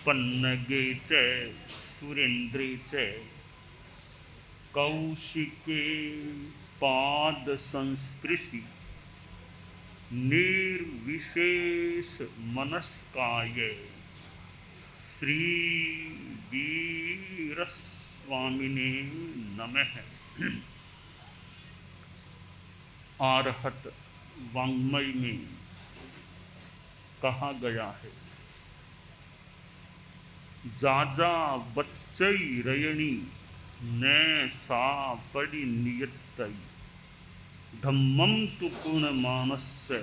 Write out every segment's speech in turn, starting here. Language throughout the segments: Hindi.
पन्नगे च सुरेन्द्रे च कौशिके पाद संस्पृशि निर्विशेष मनस्काय श्री वीर स्वामिने नमः। आरहत वाङ्मय में कहा गया है, जाजा बच्चई रयणी न सा पड़ी नियतई धम्मम तु पूर्ण मानस्य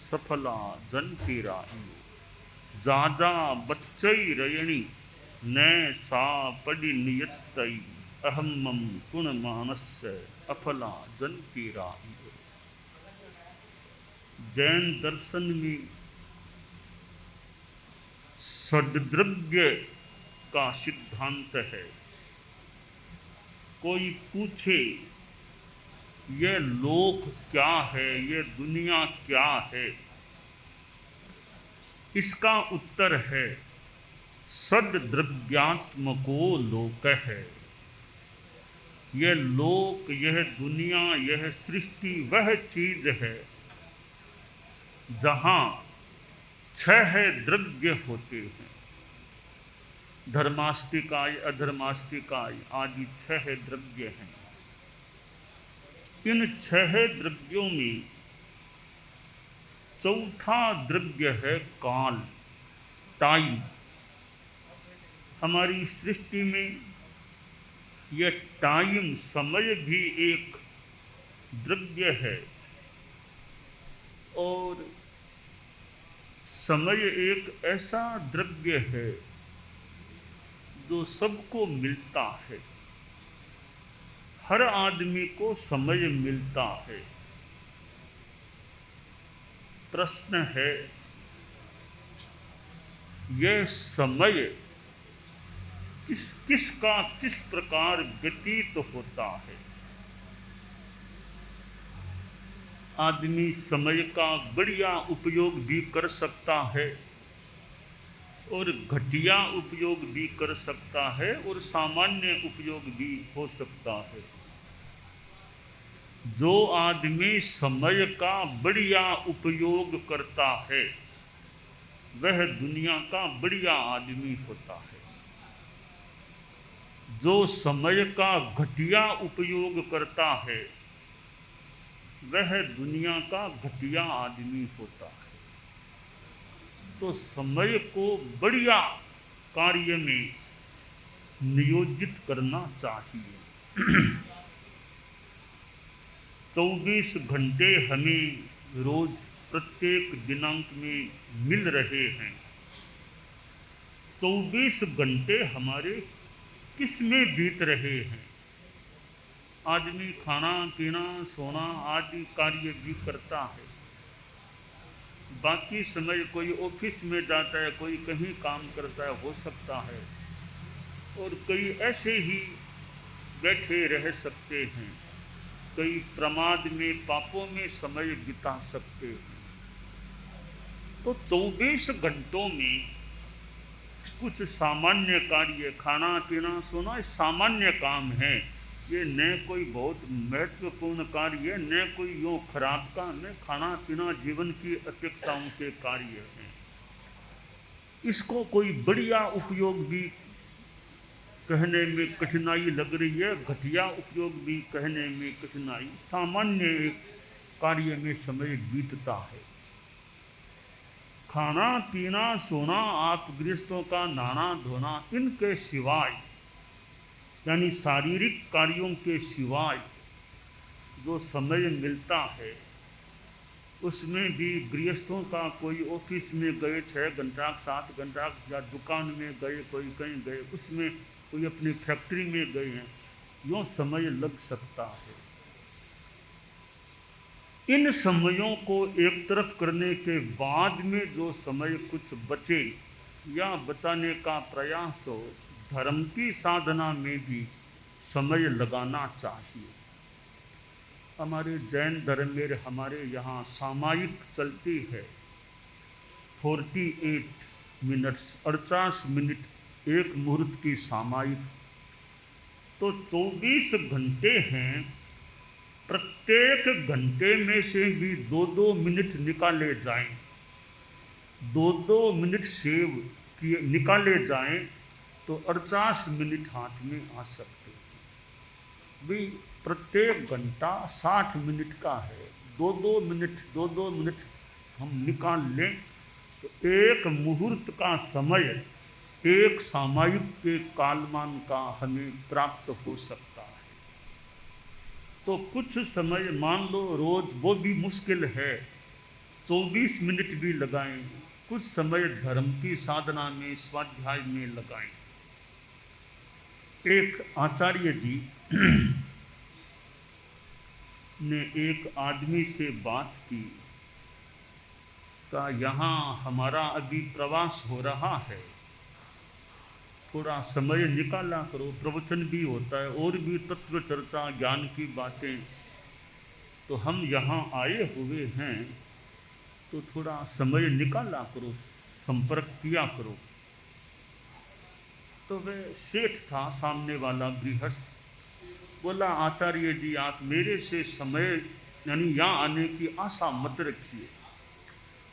सफला जन के राही। जाजा बच्चई रयणी न सा पड़ी नियतई अहम्मम गुण मानस्य अफला जन की राही। जैन दर्शन में सद्द्रव्य का सिद्धांत है। कोई पूछे ये लोक क्या है, ये दुनिया क्या है, इसका उत्तर है सद्द्रव्यात्मको लोक है। यह लोक, यह दुनिया, यह सृष्टि वह चीज है जहां 6 द्रव्य होते हैं। धर्मास्तिकाय, अधर्मास्तिकाय आदि 6 द्रव्य हैं। इन 6 द्रव्यों में चौथा द्रव्य है काल, टाइम। हमारी सृष्टि में यह टाइम, समय भी एक द्रव्य है और समय एक ऐसा द्रव्य है जो सबको मिलता है। हर आदमी को समय मिलता है। प्रश्न है, यह समय किसका किस प्रकार व्यतीत होता है। आदमी समय का बढ़िया उपयोग भी कर सकता है और घटिया उपयोग भी कर सकता है और सामान्य उपयोग भी हो सकता है। जो आदमी समय का बढ़िया उपयोग करता है वह दुनिया का बढ़िया आदमी होता है। जो समय का घटिया उपयोग करता है वह दुनिया का घटिया आदमी होता है। तो समय को बढ़िया कार्य में नियोजित करना चाहिए। 24 घंटे हमें रोज प्रत्येक दिनांक में मिल रहे हैं। 24 घंटे हमारे किस में बीत रहे हैं। आदमी खाना पीना सोना आदि कार्य भी करता है। बाकी समय कोई ऑफिस में जाता है, कोई कहीं काम करता है, हो सकता है, और कई ऐसे ही बैठे रह सकते हैं। कई प्रमाद में, पापों में समय बिता सकते हैं। तो 24 घंटों में कुछ सामान्य कार्य, खाना पीना सोना सामान्य काम है। ये न कोई बहुत महत्वपूर्ण कार्य है, न कोई यूँ खराब काम है। खाना पीना जीवन की अपेक्षाओं के कार्य हैं। इसको कोई बढ़िया उपयोग भी कहने में कठिनाई लग रही है, घटिया उपयोग भी कहने में कठिनाई। सामान्य कार्य में समय बीतता है। खाना पीना सोना, आप गृहस्थों का नहाना धोना, इनके सिवाय यानी शारीरिक कार्यों के सिवाय जो समय मिलता है उसमें भी गृहस्थों का कोई ऑफिस में गए 6 घंटा 7 घंटा, या दुकान में गए, कोई कहीं गए, उसमें कोई अपनी फैक्ट्री में गए हैं, यूँ समय लग सकता है। इन समयों को एक तरफ करने के बाद में जो समय कुछ बचे या बचाने का प्रयास हो, धर्म की साधना में भी समय लगाना चाहिए। हमारे जैन धर्म में हमारे यहाँ सामायिक चलती है 48 मिनट्स 48 मिनट एक मुहूर्त की सामायिक, तो 24 घंटे हैं। प्रत्येक घंटे में से भी 2-2 मिनट निकाले जाएं, 2-2 मिनट सेव किए निकाले जाएं तो 48 मिनट हाथ में आ सकते हैं। भी प्रत्येक घंटा 60 मिनट का है, 2-2 मिनट हम निकाल लें तो एक मुहूर्त का समय एक सामायिक के कालमान का हमें प्राप्त हो सकता है। तो कुछ समय मान लो रोज, वो भी मुश्किल है, 24 मिनट भी लगाएं, कुछ समय धर्म की साधना में स्वाध्याय में लगाएं। एक आचार्य जी ने एक आदमी से बात की, का यहाँ हमारा अभी प्रवास हो रहा है, थोड़ा समय निकाला करो, प्रवचन भी होता है और भी तत्व चर्चा ज्ञान की बातें, तो हम यहाँ आए हुए हैं तो थोड़ा समय निकाला करो, संपर्क किया करो। तो वह सेठ था, सामने वाला गृहस्थ, बोला आचार्य जी आप मेरे से समय यानी यहाँ आने की आशा मत रखिए,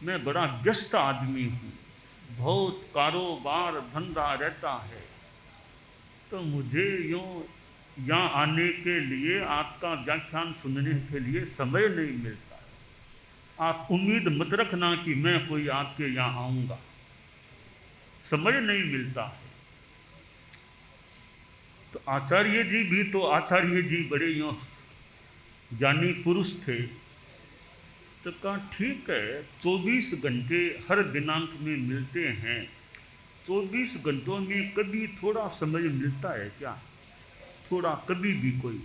मैं बड़ा व्यस्त आदमी हूँ, बहुत कारोबार धंधा रहता है, तो मुझे यूँ यहाँ आने के लिए, आपका व्याख्यान सुनने के लिए समय नहीं मिलता है। आप उम्मीद मत रखना कि मैं कोई आपके यहाँ आऊँगा, समय नहीं मिलता है। तो आचार्य जी भी, तो आचार्य जी बड़े यूँ ज्ञानी पुरुष थे, तो कहा ठीक है 24 घंटे हर दिनांक में मिलते हैं, 24 घंटों में कभी थोड़ा समय मिलता है क्या, थोड़ा कभी भी कोई?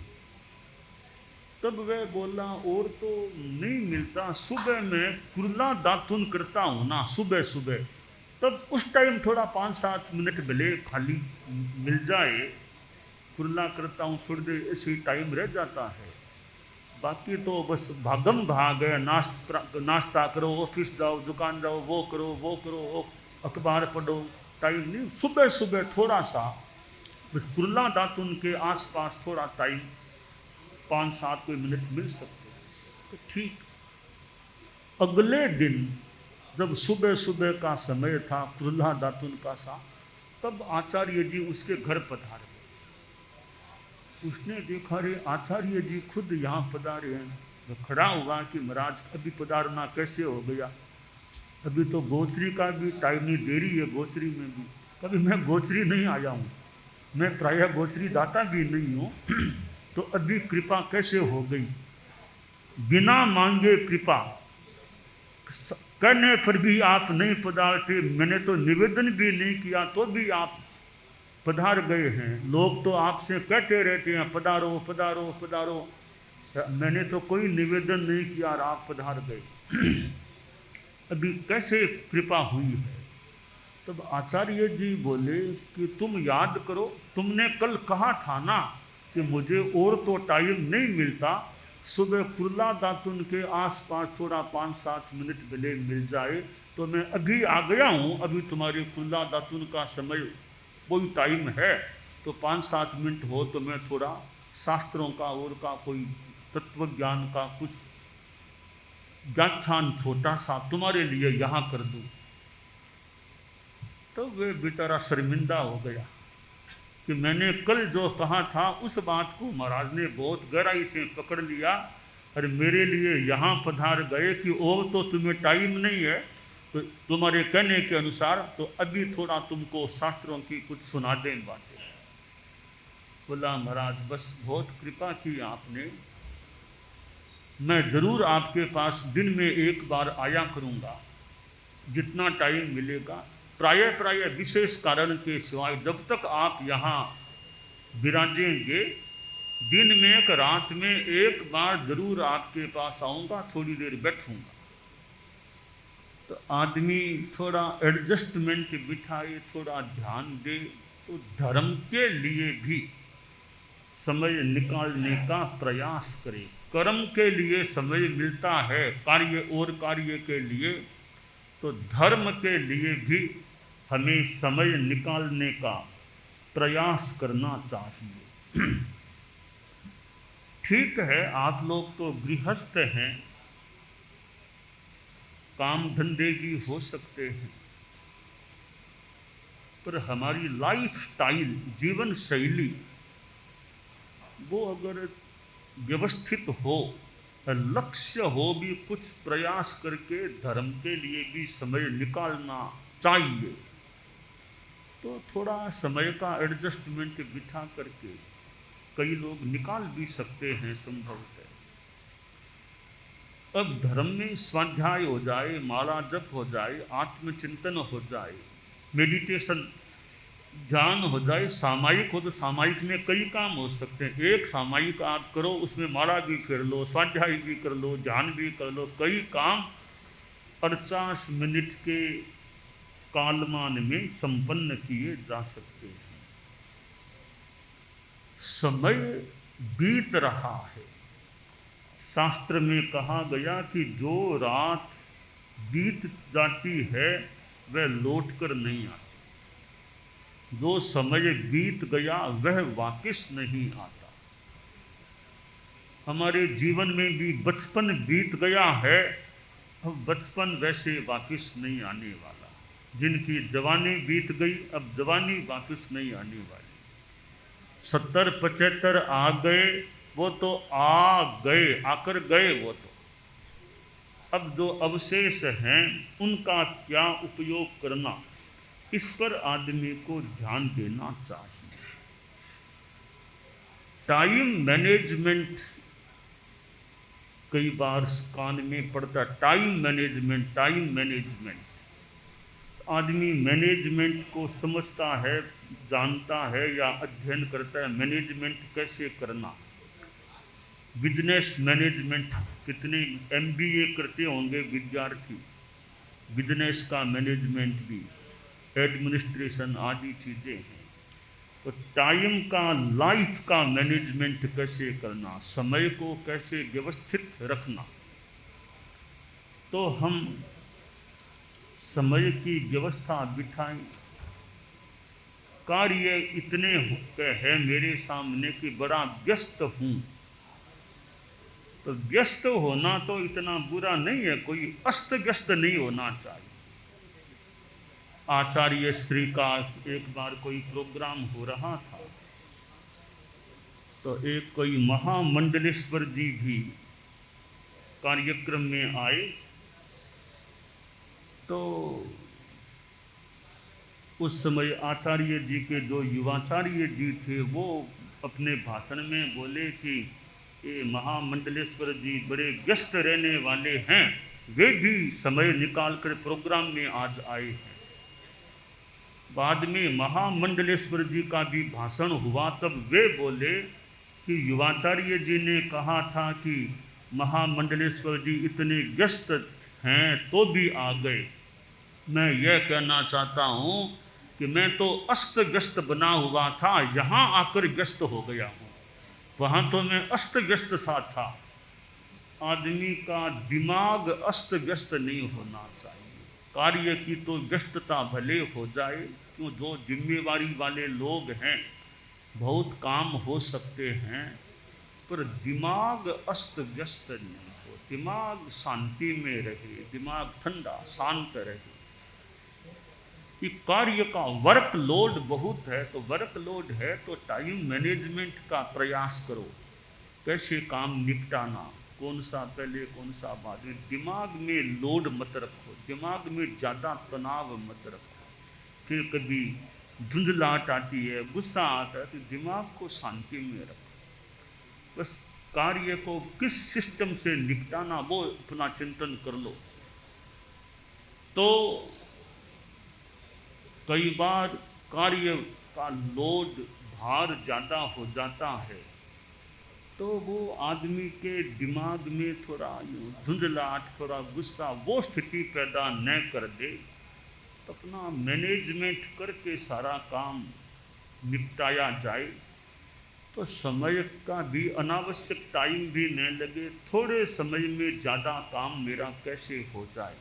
तब वह बोला और तो नहीं मिलता, सुबह में कुरला दातुन करता हूँ ना सुबह सुबह, तब उस टाइम थोड़ा 5-7 मिनट भले खाली मिल जाए, कुरला करता हूँ थोड़ी देर, ऐसे टाइम रह जाता है, बाकी तो बस भागम भाग है, नाश्ता करो, ऑफिस जाओ, दुकान जाओ, वो करो, अखबार पढ़ो, टाइम नहीं। सुबह सुबह थोड़ा सा बस कुरला दातुन के आसपास थोड़ा टाइम 5-7 कोई मिनट मिल सकते, तो ठीक। अगले दिन जब सुबह सुबह का समय था कुरला दातुन का सा, तब आचार्य जी उसके घर पधारे। उसने देखा रे आचार्य जी खुद यहाँ पधारे हैं, तो खड़ा हुआ कि महाराज अभी पधारना कैसे हो गया, अभी तो गोचरी का भी टाइम नहीं, देरी है गोचरी में भी। कभी मैं गोचरी नहीं आया हूँ, मैं प्रायः गोचरी दाता भी नहीं हूँ, तो अभी कृपा कैसे हो गई, बिना मांगे कृपा, कहने पर भी आप नहीं पधारते, मैंने तो निवेदन भी नहीं किया तो भी आप पधार गए हैं। लोग तो आपसे कहते रहते हैं पधारो पधारो पधारो, मैंने तो कोई निवेदन नहीं किया और आप पधार गए, अभी कैसे कृपा हुई है? तब आचार्य जी बोले कि तुम याद करो, तुमने कल कहा था ना कि मुझे और तो टाइम नहीं मिलता, सुबह कुरला दातुन के आसपास थोड़ा 5-7 मिनट भले मिल जाए तो मैं अभी आ गया हूँ, अभी तुम्हारे कुरला दातुन का समय कोई टाइम है तो 5-7 मिनट हो तो मैं थोड़ा शास्त्रों का और का कोई तत्व ज्ञान का कुछ व्याख्यान छोटा सा तुम्हारे लिए यहाँ कर दूँ। तो वे बेचारा शर्मिंदा हो गया कि मैंने कल जो कहा था उस बात को महाराज ने बहुत गहराई से पकड़ लिया, और मेरे लिए यहाँ पधार गए कि और तो तुम्हें टाइम नहीं है, तो तुम्हारे कहने के अनुसार तो अभी थोड़ा तुमको शास्त्रों की कुछ सुना दें बातें। बोला महाराज बस बहुत कृपा की आपने, मैं जरूर आपके पास दिन में एक बार आया करूँगा, जितना टाइम मिलेगा, प्राय विशेष कारण के सिवाय जब तक आप यहाँ विराजेंगे, दिन में एक रात में एक बार जरूर आपके पास आऊँगा, थोड़ी देर बैठूँगा। तो आदमी थोड़ा एडजस्टमेंट बिठाए, थोड़ा ध्यान दे, तो धर्म के लिए भी समय निकालने का प्रयास करे। कर्म के लिए समय मिलता है, कार्य और कार्य के लिए, तो धर्म के लिए भी हमें समय निकालने का प्रयास करना चाहिए। ठीक है, आप लोग तो गृहस्थ हैं, काम धंधे भी हो सकते हैं, पर हमारी लाइफ स्टाइल, जीवन शैली, वो अगर व्यवस्थित हो, लक्ष्य हो, भी कुछ प्रयास करके धर्म के लिए भी समय निकालना चाहिए, तो थोड़ा समय का एडजस्टमेंट बिठा करके कई लोग निकाल भी सकते हैं संभवतः। अब धर्म में स्वाध्याय हो जाए, माला जप हो जाए, आत्मचिंतन हो जाए, मेडिटेशन ध्यान हो जाए, सामायिक हो तो सामायिक में कई काम हो सकते हैं। एक सामायिक आप करो, उसमें माला भी कर लो, स्वाध्याय भी कर लो, ध्यान भी कर लो, कई काम 50 मिनट के कालमान में संपन्न किए जा सकते हैं। समय बीत रहा है। शास्त्र में कहा गया कि जो रात बीत जाती है वह लौट कर नहीं आती, जो समय बीत गया वह वापस नहीं आता। हमारे जीवन में भी बचपन बीत गया है, अब बचपन वैसे वापस नहीं आने वाला। जिनकी जवानी बीत गई, अब जवानी वापस नहीं आने वाली। 70-75 आ गए, वो तो आ गए, आकर गए वो तो। अब जो अवशेष हैं उनका क्या उपयोग करना, इस पर आदमी को ध्यान देना चाहिए। टाइम मैनेजमेंट कई बार कान में पड़ता, टाइम मैनेजमेंट। आदमी मैनेजमेंट को समझता है, जानता है या अध्ययन करता है, मैनेजमेंट कैसे करना। बिजनेस मैनेजमेंट, कितने MBA करते होंगे विद्यार्थी, बिजनेस का मैनेजमेंट भी, एडमिनिस्ट्रेशन आदि चीज़ें हैं। तो टाइम का, लाइफ का मैनेजमेंट कैसे करना, समय को कैसे व्यवस्थित रखना, तो हम समय की व्यवस्था बिठाएं। कार्य इतने हैं मेरे सामने कि बड़ा व्यस्त हूँ, तो व्यस्त होना तो इतना बुरा नहीं है, कोई अस्त व्यस्त नहीं होना चाहिए। आचार्य श्री का एक बार कोई प्रोग्राम हो रहा था, तो एक कोई महामंडलेश्वर जी भी कार्यक्रम में आए, तो उस समय आचार्य जी के जो युवाचार्य जी थे वो अपने भाषण में बोले कि ये महामंडलेश्वर जी बड़े व्यस्त रहने वाले हैं, वे भी समय निकाल कर प्रोग्राम में आज आए हैं। बाद में महामंडलेश्वर जी का भी भाषण हुआ, तब वे बोले कि युवाचार्य जी ने कहा था कि महामंडलेश्वर जी इतने व्यस्त हैं तो भी आ गए। मैं यह कहना चाहता हूँ कि मैं तो अस्त व्यस्त बना हुआ था, यहाँ आकर व्यस्त हो गया हूँ, वहाँ तो मैं अस्त व्यस्त सा था। आदमी का दिमाग अस्त व्यस्त नहीं होना चाहिए। कार्य की तो व्यस्तता भले हो जाए, क्यों, जो जिम्मेवारी वाले लोग हैं बहुत काम हो सकते हैं, पर दिमाग अस्त व्यस्त नहीं हो, दिमाग शांति में रहे, दिमाग ठंडा शांत रहे। कि कार्य का वर्कलोड बहुत है, तो वर्कलोड है तो टाइम मैनेजमेंट का प्रयास करो, कैसे काम निपटाना, कौन सा पहले कौन सा बाद में। दिमाग में लोड मत रखो, दिमाग में ज़्यादा तनाव मत रखो, फिर कभी धुंधलाहट आती है, गुस्सा आता है, तो दिमाग को शांति में रखो। बस कार्य को किस सिस्टम से निपटाना वो अपना चिंतन कर लो। तो कई बार कार्य का लोड, भार ज़्यादा हो जाता है, तो वो आदमी के दिमाग में थोड़ा धुंधलाहट, थोड़ा गुस्सा, वो स्थिति पैदा न कर दे, तो अपना मैनेजमेंट करके सारा काम निपटाया जाए, तो समय का भी अनावश्यक टाइम भी न लगे, थोड़े समय में ज़्यादा काम मेरा कैसे हो जाए।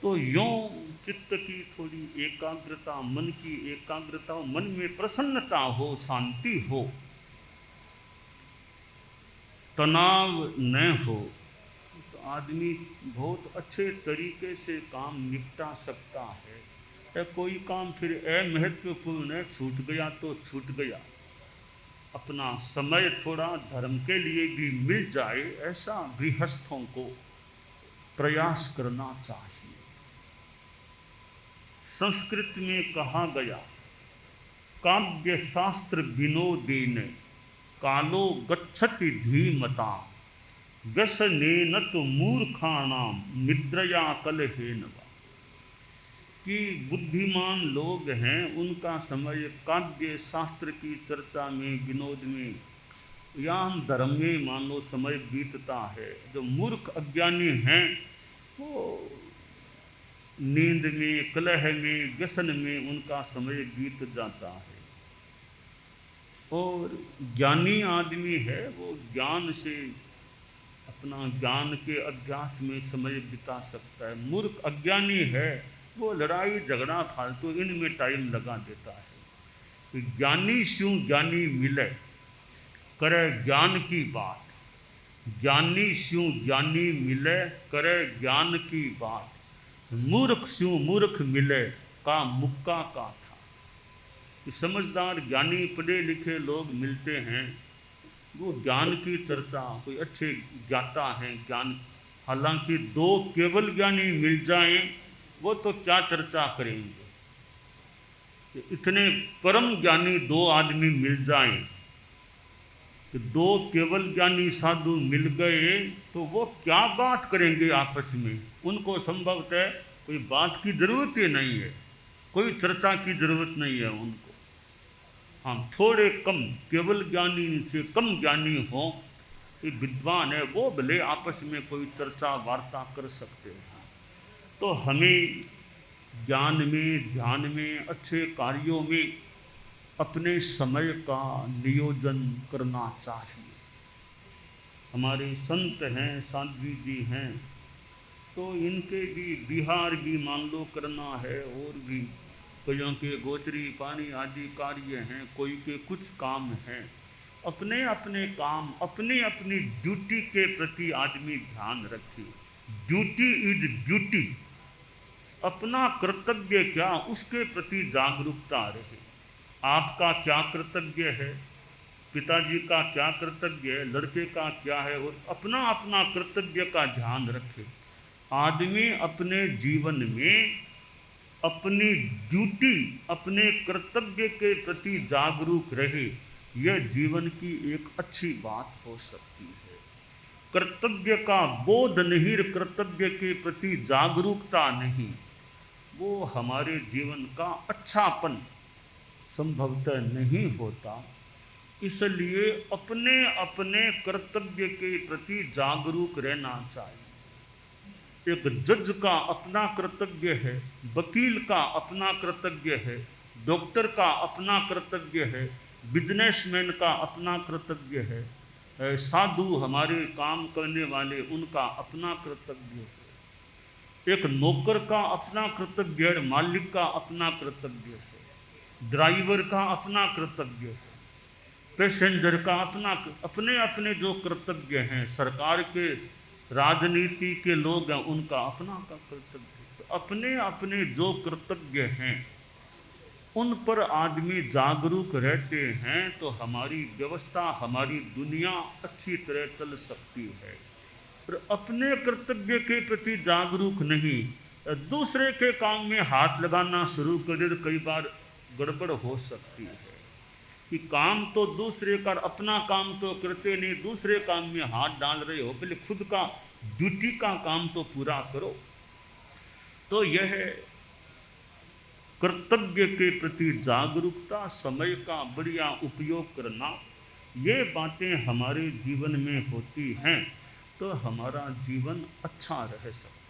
तो यों चित्त की थोड़ी एकाग्रता, मन की एकाग्रता, मन में प्रसन्नता हो, शांति हो, तनाव न हो, तो आदमी बहुत अच्छे तरीके से काम निपटा सकता है। कोई काम फिर अमहत्वपूर्ण छूट गया तो छूट गया, अपना समय थोड़ा धर्म के लिए भी मिल जाए, ऐसा गृहस्थों को प्रयास करना चाहिए। संस्कृत में कहा गया, काव्य शास्त्र विनोदेन कालो गच्छति धीमता व्यसनेन तो मूर्खाणाम निद्रया कलहेन वा। कि बुद्धिमान लोग हैं, उनका समय काव्य शास्त्र की चर्चा में, विनोद में या धर्म में मान लो समय बीतता है। जो मूर्ख अज्ञानी हैं वो नींद में, कलह में, व्यसन में उनका समय बीत जाता है। और ज्ञानी आदमी है वो ज्ञान से, अपना ज्ञान के अभ्यास में समय बिता सकता है। मूर्ख अज्ञानी है वो लड़ाई झगड़ा फालतू इनमें टाइम लगा देता है। तो ज्ञानी स्यों ज्ञानी मिले, करे ज्ञान की बात। ज्ञानी स्यों ज्ञानी मिले, करे ज्ञान की बात। मूर्ख स्यों मूर्ख मिले, का मुक्का का था। समझदार ज्ञानी पढ़े लिखे लोग मिलते हैं, वो ज्ञान की चर्चा, कोई अच्छे ज्ञाता हैं ज्ञान, हालांकि दो केवल ज्ञानी मिल जाएं वो तो क्या चर्चा करेंगे। इतने परम ज्ञानी दो आदमी मिल जाएं, तो दो केवल ज्ञानी साधु मिल गए तो वो क्या बात करेंगे आपस में। उनको संभवतः कोई बात की जरूरत ही नहीं है, कोई चर्चा की जरूरत नहीं है उनको। हाँ, थोड़े कम केवल ज्ञानी से कम ज्ञानी हो, विद्वान है, वो भले आपस में कोई चर्चा वार्ता कर सकते हैं। तो हमें ज्ञान में, ध्यान में, अच्छे कार्यों में अपने समय का नियोजन करना चाहिए। हमारे संत हैं, साध्वी जी हैं, तो इनके भी विहार भी मान लो करना है, और भी कईयों के गोचरी पानी आदि कार्य हैं, कोई के कुछ काम हैं। अपने अपने काम, अपनी अपनी ड्यूटी के प्रति आदमी ध्यान रखे। ड्यूटी इज ड्यूटी, अपना कर्तव्य क्या उसके प्रति जागरूकता रहे। आपका क्या कर्तव्य है, पिताजी का क्या कर्तव्य है, लड़के का क्या है, और अपना अपना कर्तव्य का ध्यान रखे। आदमी अपने जीवन में अपनी ड्यूटी, अपने कर्तव्य के प्रति जागरूक रहे, यह जीवन की एक अच्छी बात हो सकती है। कर्तव्य का बोध नहीं, कर्तव्य के प्रति जागरूकता नहीं, वो हमारे जीवन का अच्छापन संभवतः नहीं होता। इसलिए अपने अपने कर्तव्य के प्रति जागरूक रहना चाहिए। एक जज का अपना कर्तव्य है, वकील का अपना कर्तव्य है, डॉक्टर का अपना कर्तव्य है, बिजनेसमैन का अपना कर्तव्य है, साधु हमारे काम करने वाले उनका अपना कर्तव्य है। एक नौकर का अपना कर्तव्य है, मालिक का अपना कर्तव्य है, ड्राइवर का अपना कर्तव्य है, पैसेंजर का अपना, अपने अपने जो कर्तव्य हैं, सरकार के, राजनीति के लोग हैं उनका अपना का कर्तव्य। तो अपने अपने जो कर्तव्य हैं उन पर आदमी जागरूक रहते हैं तो हमारी व्यवस्था, हमारी दुनिया अच्छी तरह चल सकती है। और अपने कर्तव्य के प्रति जागरूक नहीं, दूसरे के काम में हाथ लगाना शुरू कर दे तो कई बार गड़बड़ हो सकती है। कि काम तो दूसरे का, अपना काम तो करते नहीं, दूसरे काम में हाथ डाल रहे हो, पहले खुद का ड्यूटी का काम तो पूरा करो। तो यह कर्तव्य के प्रति जागरूकता, समय का बढ़िया उपयोग करना, ये बातें हमारे जीवन में होती हैं तो हमारा जीवन अच्छा रह सकता है।